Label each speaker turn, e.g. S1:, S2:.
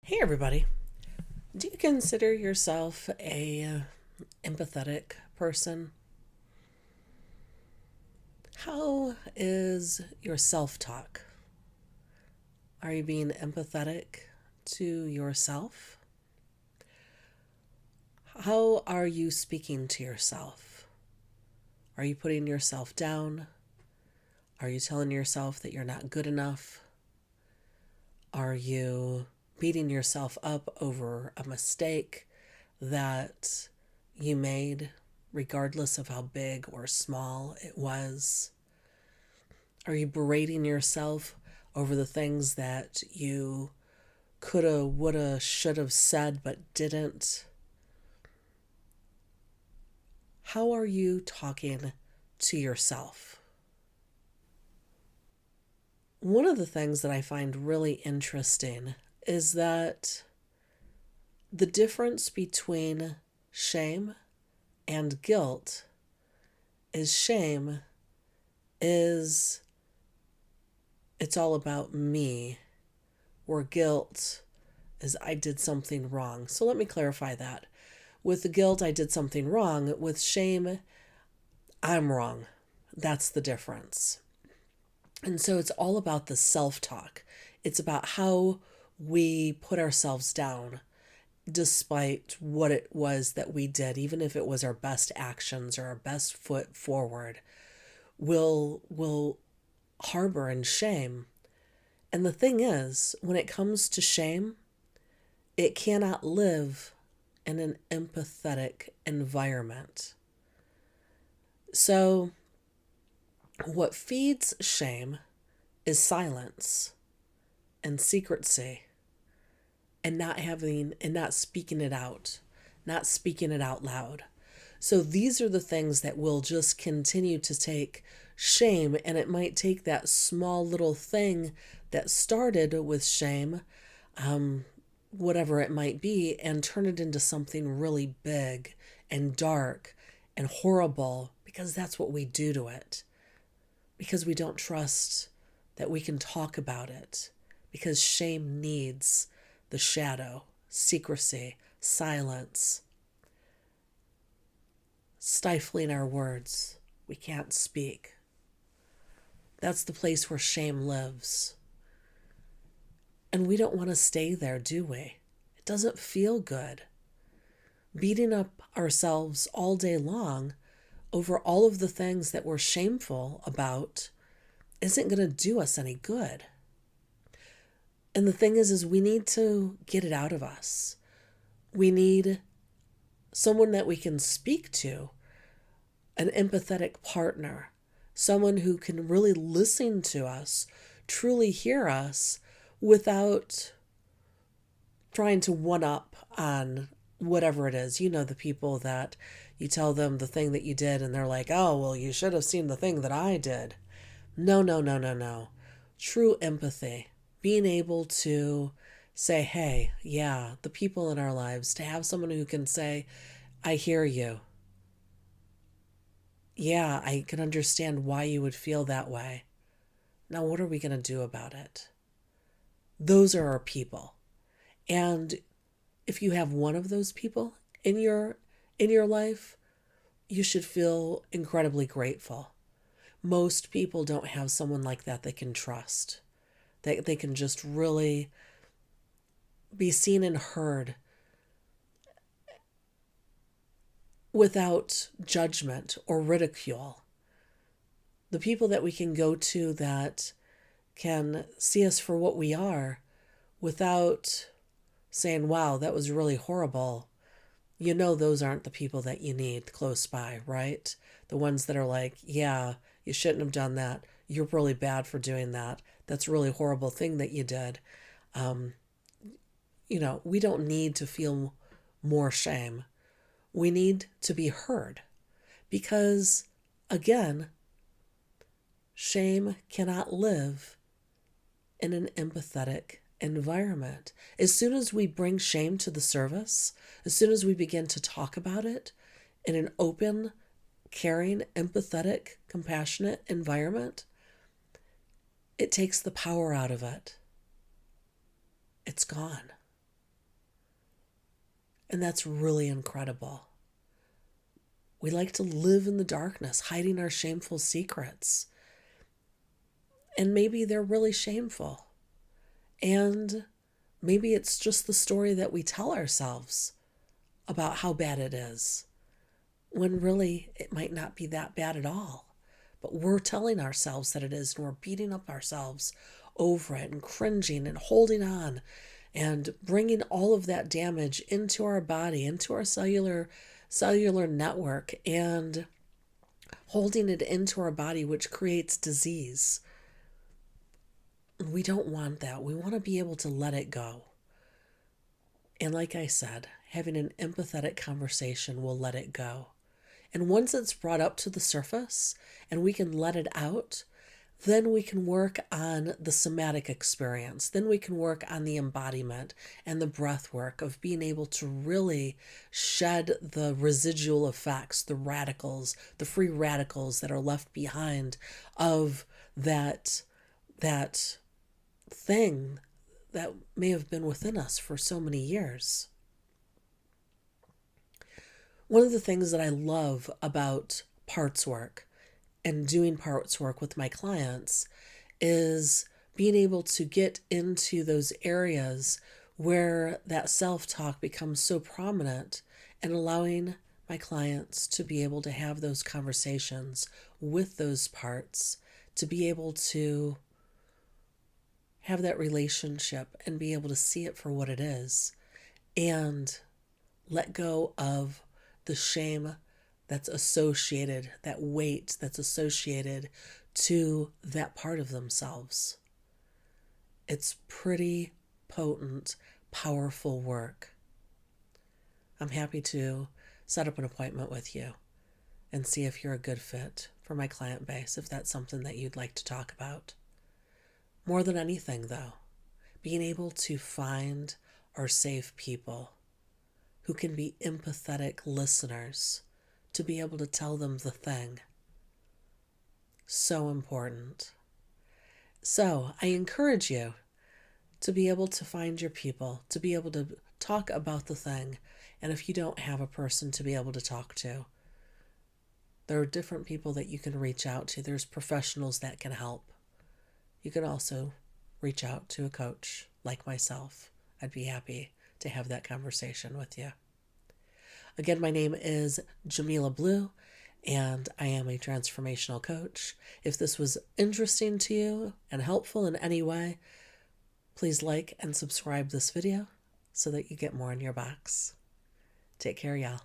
S1: Hey everybody. Do you consider yourself a empathetic person? How is your self-talk? Are you being empathetic to yourself? How are you speaking to yourself? Are you putting yourself down? Are you telling yourself that you're not good enough? Are you beating yourself up over a mistake that you made, regardless of how big or small it was? Are you berating yourself over the things that you coulda, woulda, shoulda said but didn't? How are you talking to yourself? One of the things that I find really interesting is that the difference between shame and guilt is shame is it's all about me, where guilt is I did something wrong. So let me clarify that. With the guilt, I did something wrong. With shame, I'm wrong. That's the difference. And so it's all about the self talk. It's about how we put ourselves down despite what it was that we did, even if it was our best actions or our best foot forward. We'll harbor in shame. And the thing is, when it comes to shame, it cannot live in an empathetic environment. So, what feeds shame is silence and secrecy and not speaking it out, not speaking it out loud. So, these are the things that will just continue to take shame, and it might take that small little thing that started with shame, whatever it might be, and turn it into something really big and dark and horrible because that's what we do to it. Because we don't trust that we can talk about it. Because shame needs the shadow, secrecy, silence, stifling our words. We can't speak. That's the place where shame lives. And we don't want to stay there, do we? It doesn't feel good. Beating up ourselves all day long over all of the things that we're shameful about isn't going to do us any good. And the thing is we need to get it out of us. We need someone that we can speak to, an empathetic partner, someone who can really listen to us, truly hear us without trying to one up on whatever it is. You know, the people that you tell them the thing that you did and they're like, oh, well, you should have seen the thing that I did. No, no, no, no, no. True empathy, being able to say, hey, yeah, the people in our lives, to have someone who can say, I hear you. Yeah, I can understand why you would feel that way. Now, what are we going to do about it? Those are our people. And if you have one of those people in your life, you should feel incredibly grateful. Most people don't have someone like that they can trust. They can just really be seen and heard without judgment or ridicule. The people that we can go to that can see us for what we are without saying, wow, that was really horrible. You know, those aren't the people that you need close by, right? The ones that are like, yeah, you shouldn't have done that. You're really bad for doing that. That's a really horrible thing that you did. Um, we don't need to feel more shame. We need to be heard because, again, shame cannot live in an empathetic environment. As soon as we bring shame to the surface, as soon as we begin to talk about it in an open, caring, empathetic, compassionate environment, it takes the power out of it. It's gone. And that's really incredible. We like to live in the darkness, hiding our shameful secrets. And maybe they're really shameful. And maybe it's just the story that we tell ourselves about how bad it is, when really it might not be that bad at all. But we're telling ourselves that it is, and we're beating up ourselves over it and cringing and holding on and bringing all of that damage into our body, into our cellular network, and holding it into our body, which creates disease. We don't want that. We want to be able to let it go. And like I said, having an empathetic conversation will let it go. And once it's brought up to the surface and we can let it out, then we can work on the somatic experience. Then we can work on the embodiment and the breath work of being able to really shed the residual effects, the radicals, the free radicals that are left behind of that thing that may have been within us for so many years. One of the things that I love about parts work and doing parts work with my clients is being able to get into those areas where that self-talk becomes so prominent, and allowing my clients to be able to have those conversations with those parts, to be able to have that relationship and be able to see it for what it is, and let go of the shame that's associated, that weight that's associated to that part of themselves. It's pretty potent, powerful work. I'm happy to set up an appointment with you and see if you're a good fit for my client base, if that's something that you'd like to talk about. More than anything, though, being able to find or save people who can be empathetic listeners, to be able to tell them the thing. So important. So I encourage you to be able to find your people, to be able to talk about the thing. And if you don't have a person to be able to talk to, there are different people that you can reach out to. There's professionals that can help. You can also reach out to a coach like myself. I'd be happy to have that conversation with you. Again, my name is Jamila Blue, and I am a transformational coach. If this was interesting to you and helpful in any way, please like and subscribe this video so that you get more in your box. Take care, y'all.